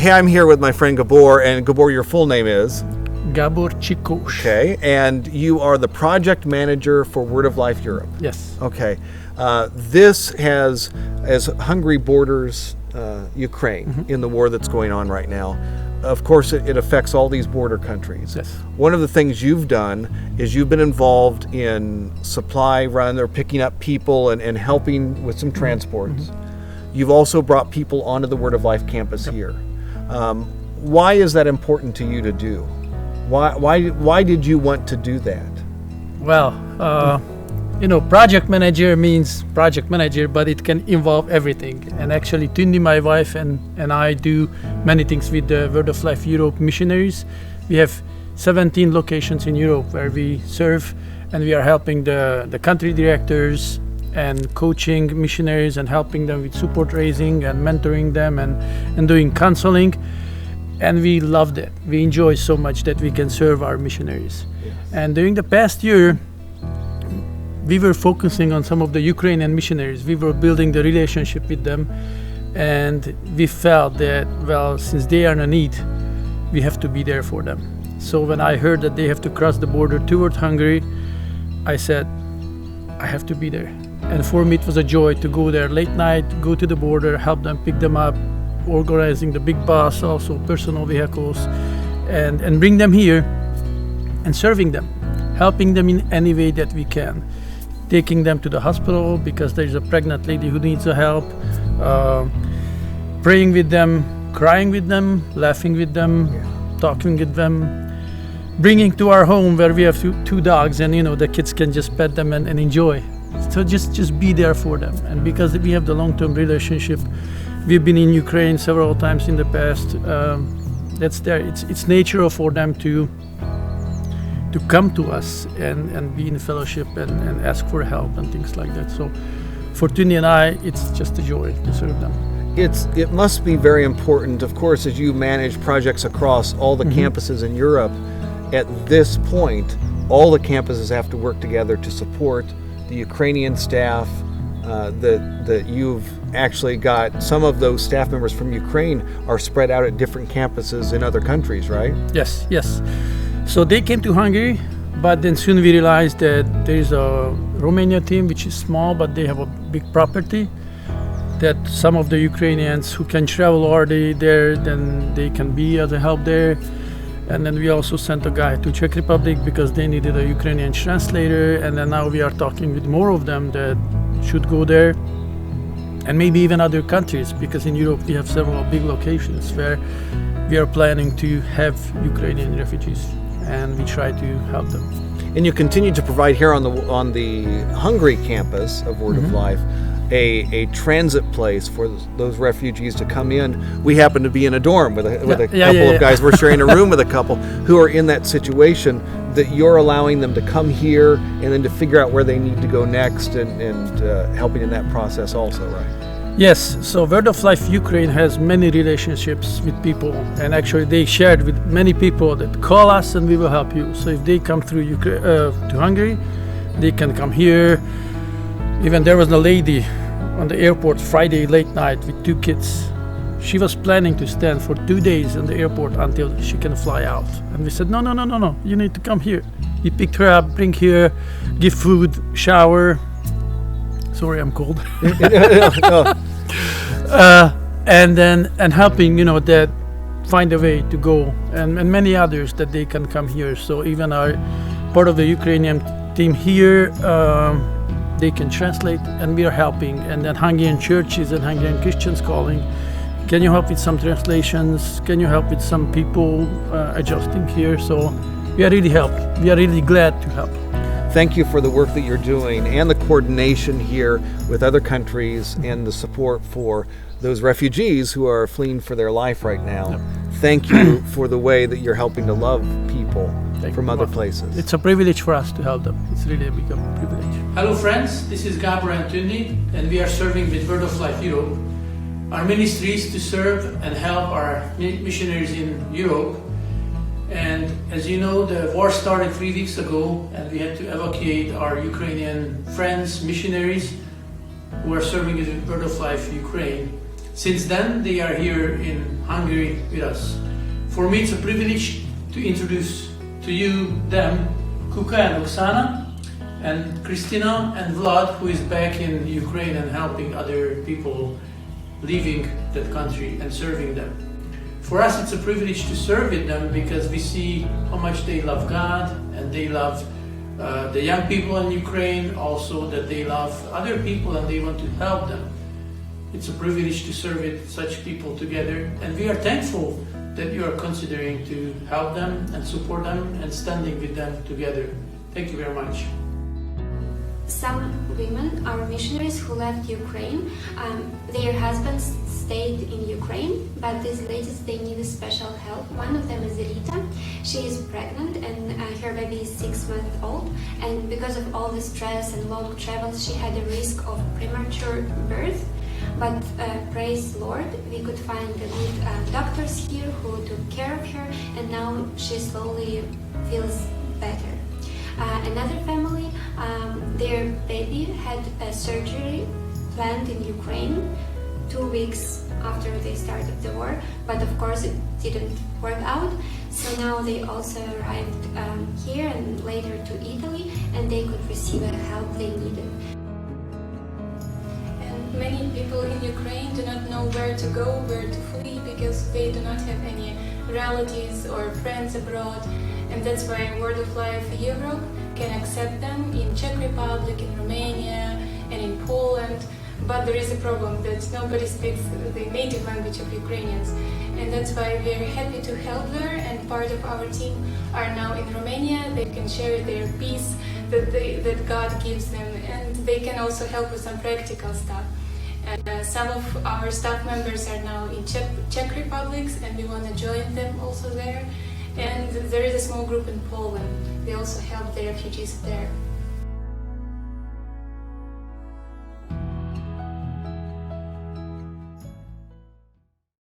Hey, I'm here with my friend Gábor, and Gábor, your full name is? Gábor Csikós. Okay, and you are the project manager for Word of Life Europe. Yes. Okay, this has, as Hungary borders Ukraine in the war that's going on right now, of course it affects all these border countries. Yes. One of the things you've done is you've been involved in supply run or picking up people and helping with some transports. You've also brought people onto the Word of Life campus here. Why is that important to you to do? Why did you want to do that? Well, project manager means project manager, but it can involve everything. And actually, Tundi, my wife, and I do many things with the Word of Life Europe missionaries. We have 17 locations in Europe where we serve, and we are helping the country directors and coaching missionaries and helping them with support raising and mentoring them and doing counseling. And we love that. We enjoy so much that we can serve our missionaries. Yes. And during the past year, we were focusing on some of the Ukrainian missionaries. We were building the relationship with them, and we felt that, well, since they are in need, we have to be there for them. So when I heard that they have to cross the border toward Hungary, I said, I have to be there. And for me, it was a joy to go there late night, go to the border, help them pick them up, organizing the big bus, also personal vehicles, and bring them here and serving them, helping them in any way that we can, taking them to the hospital because there's a pregnant lady who needs help, praying with them, crying with them, laughing with them, talking with them, bringing to our home where we have two dogs, and the kids can just pet them and enjoy. So just be there for them. And because we have the long-term relationship, we've been in Ukraine several times in the past. That's there. It's natural for them to come to us and be in fellowship and ask for help and things like that. So for Tundi and I, it's just a joy to serve them. It must be very important, of course, as you manage projects across all the campuses in Europe. At this point, all the campuses have to work together to support the Ukrainian staff. That you've actually got some of those staff members from Ukraine are spread out at different campuses in other countries, right? Yes. So they came to Hungary, but then soon we realized that there's a Romania team which is small, but they have a big property, that some of the Ukrainians who can travel already there, then they can be as a help there. And then we also sent a guy to Czech Republic because they needed a Ukrainian translator, and then now we are talking with more of them that should go there, and maybe even other countries, because in Europe we have several big locations where we are planning to have Ukrainian refugees, and we try to help them. And you continue to provide here on the Hungary campus of Word of Life a transit place for those refugees to come in. We happen to be in a dorm with a couple of guys. We're sharing a room with a couple who are in that situation, that you're allowing them to come here and then to figure out where they need to go next and helping in that process also, right? Yes, so Word of Life Ukraine has many relationships with people, and actually they shared with many people that call us and we will help you. So if they come through to Hungary, they can come here. Even there was a lady on the airport Friday late night with 2 kids. She was planning to stand for 2 days in the airport until she can fly out. And we said, no, you need to come here. We picked her up, bring here, give food, shower. Sorry, I'm cold. And helping, that find a way to go, and many others that they can come here. So even our part of the Ukrainian team here, they can translate, and we are helping. And then Hungarian churches and Hungarian Christians calling, can you help with some translations? Can you help with some people adjusting here? So we are really glad to help. Thank you for the work that you're doing and the coordination here with other countries and the support for those refugees who are fleeing for their life right now. Yep. Thank you for the way that you're helping to love people from other places. It's a privilege for us to help them. It's really a big privilege. Hello friends, this is Gábor and Tundi, and we are serving with Word of Life Europe. Our ministry is to serve and help our missionaries in Europe. And as you know, the war started 3 weeks ago, and we had to evacuate our Ukrainian friends, missionaries, who are serving with Word of Life Ukraine. Since then, they are here in Hungary with us. For me, it's a privilege to introduce to you them, Kuka and Oksana, and Kristina and Vlad, who is back in Ukraine and helping other people leaving that country and serving them. For us, it's a privilege to serve with them because we see how much they love God and they love the young people in Ukraine, also that they love other people and they want to help them. It's a privilege to serve with such people together, and we are thankful that you are considering to help them and support them and standing with them together. Thank you very much. Some women are missionaries who left Ukraine. Their husbands stayed in Ukraine, but these ladies, they need special help. One of them is Rita. She is pregnant and her baby is 6 months old. And because of all the stress and long travels, she had a risk of premature birth. But praise Lord, we could find the good doctors here who took care of her, and now she slowly feels better. Another family, their baby had a surgery planned in Ukraine 2 weeks after they started the war, but of course it didn't work out. So now they also arrived here and later to Italy, and they could receive the help they needed. Many people in Ukraine do not know where to go, where to flee, because they do not have any relatives or friends abroad, and that's why Word of Life Europe can accept them in Czech Republic, in Romania, and in Poland. But there is a problem that nobody speaks the native language of Ukrainians, and that's why we are happy to help there, and part of our team are now in Romania. They can share their peace that God gives them, and they can also help with some practical stuff. And some of our staff members are now in Czech Republic, and we want to join them also there. And there is a small group in Poland. They also help the refugees there.